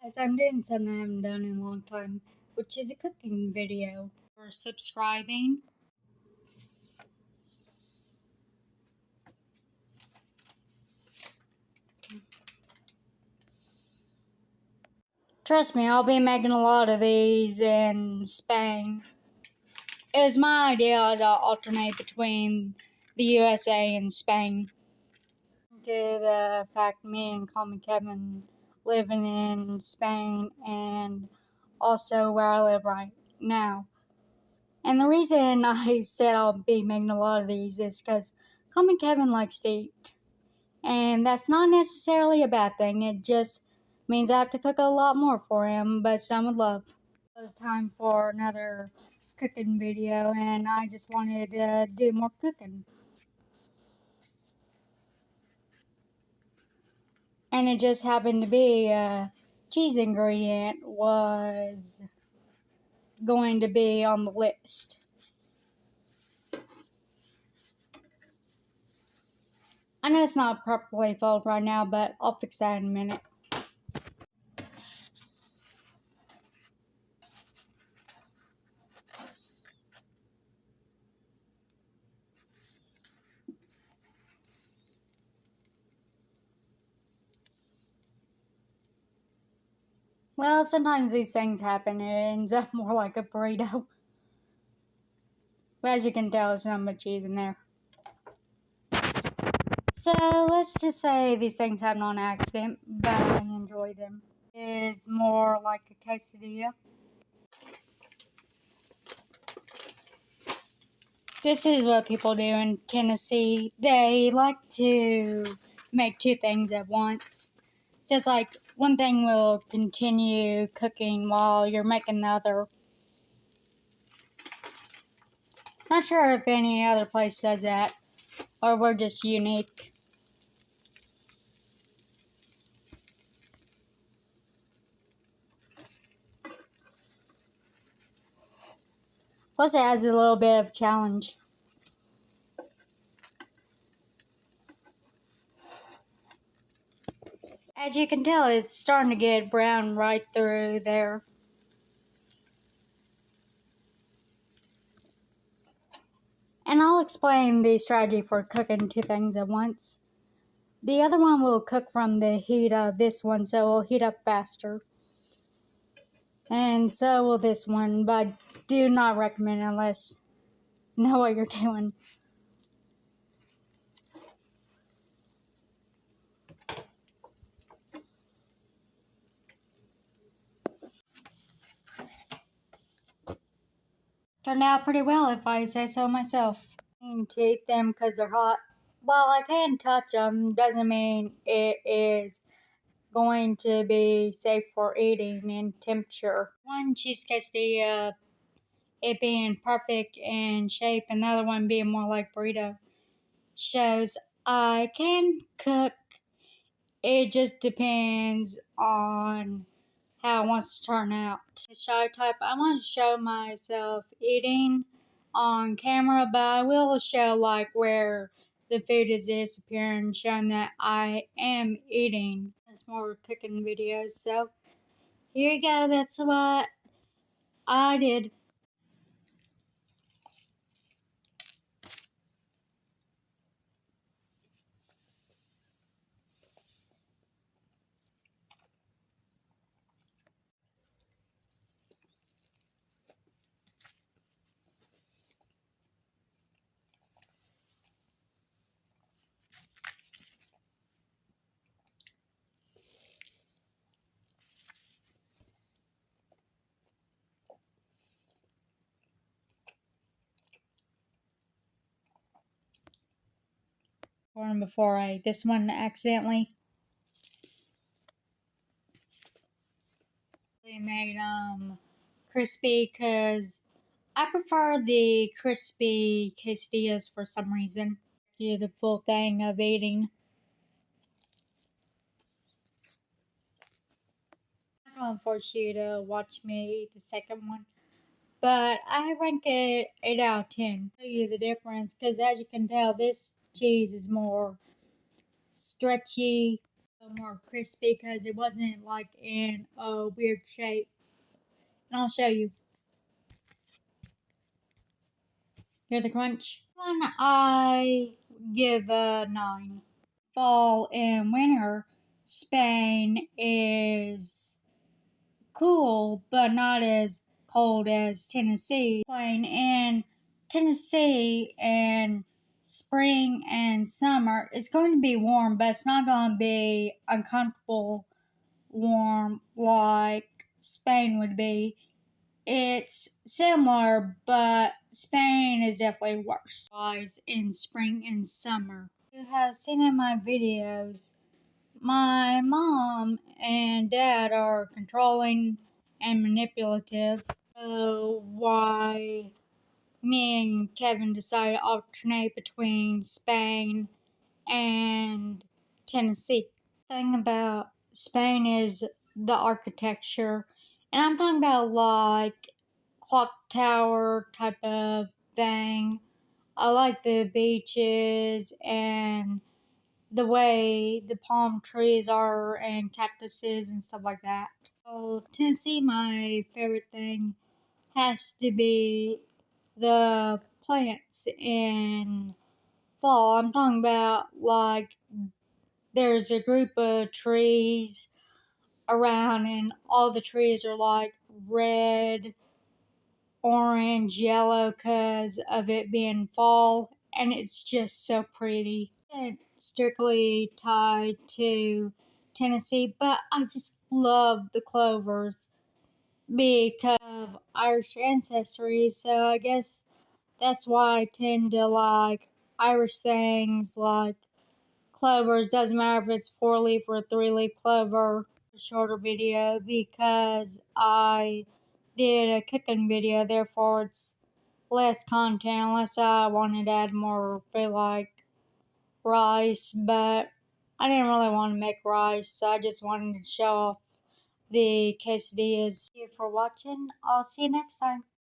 As I'm doing something I haven't done in a long time, which is a cooking video. For subscribing. Trust me, I'll be making a lot of these in Spain. It was my idea to alternate between the USA and Spain. Due to the fact me and Common Kevin living in Spain and also where I live right now. And the reason I said I'll be making a lot of these is because Common Kevin likes to eat. And that's not necessarily a bad thing. It just means I have to cook a lot more for him, but it's done with love. It was time for another cooking video, and I just wanted to do more cooking. And it just happened to be cheese ingredient was going to be on the list. I know it's not properly folded right now, but I'll fix that in a minute. Well, sometimes these things happen. It ends up more like a burrito. But as you can tell, there's not much cheese in there. So let's just say these things happen on accident, but I enjoy them. It is more like a quesadilla. This is what people do in Tennessee. They like to make two things at once. It's just like one thing will continue cooking while you're making the other. Not sure if any other place does that, or we're just unique. Plus it adds a little bit of challenge. As you can tell, it's starting to get brown right through there. And I'll explain the strategy for cooking two things at once. The other one will cook from the heat of this one, so it will heat up faster. And so will this one, but I do not recommend it unless you know what you're doing. Turned out pretty well if I say so myself. I need to eat them because they're hot. While I can touch them, doesn't mean it is going to be safe for eating in temperature. One cheese quesadilla, it being perfect in shape, and the other one being more like burrito, shows I can cook. It just depends on how it wants to turn out. The shy type, I want to show myself eating on camera, but I will show like where the food is disappearing, showing that I am eating. It's more cooking videos, so here you go. That's what I did. Before I ate this one accidentally. They made crispy because I prefer the crispy quesadillas for some reason. Do the full thing of eating. I'm not gonna force you to watch me eat the second one, but I rank it 8 out of 10. I'll show you the difference because as you can tell, this cheese is more stretchy. more crispy because it wasn't like in a weird shape. And I'll show you. Hear the crunch? One I give a 9. Fall and winter, Spain is cool, but not as cold as Tennessee. Playing in Tennessee and spring and summer, it's going to be warm, but it's not going to be uncomfortable warm like Spain would be. It's similar, but Spain is definitely worse. In spring and summer. You have seen in my videos, my mom and dad are controlling and manipulative. So why me and Kevin decided to alternate between Spain and Tennessee. The thing about Spain is the architecture, and I'm talking about like clock tower type of thing. I like the beaches and the way the palm trees are and cactuses and stuff like that. So Tennessee, my favorite thing has to be the plants in fall. I'm talking about like there's a group of trees around and all the trees are like red, orange, yellow because of it being fall, and it's just so pretty. It's strictly tied to Tennessee, but I just love the clovers because of Irish ancestry, so I guess that's why I tend to like Irish things like clovers. Doesn't matter if it's 4-leaf or 3-leaf clover. Shorter video because I did a cooking video, therefore it's less content unless I wanted to add more food like rice, but I didn't really want to make rice, so I just wanted to show off the quesadillas. Thank you for watching. I'll see you next time.